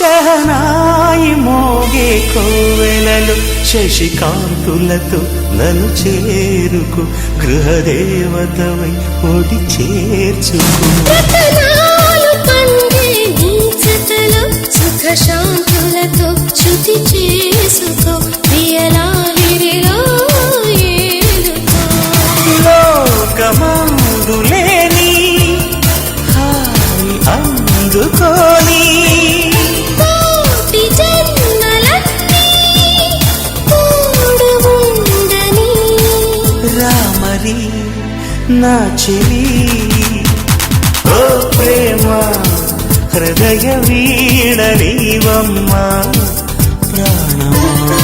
షహనాయి మోగే కోవెలలో శశికాంతులతో నన్ను చేరుకు గృహదేవతవై ఒడి చేర్చుకు సుఖ శాంతులతో శుద్ధి చేసుకో ప్రియలాహిరిలో ఏలుకో లోకమందులేని హాయి అందుకోని కోటి జన్మలన్నీ తోడు ఉండని రామరి నా చెలి ఓ ప్రేమ హృదయ వీణ నీవమ్మ ప్రాణమా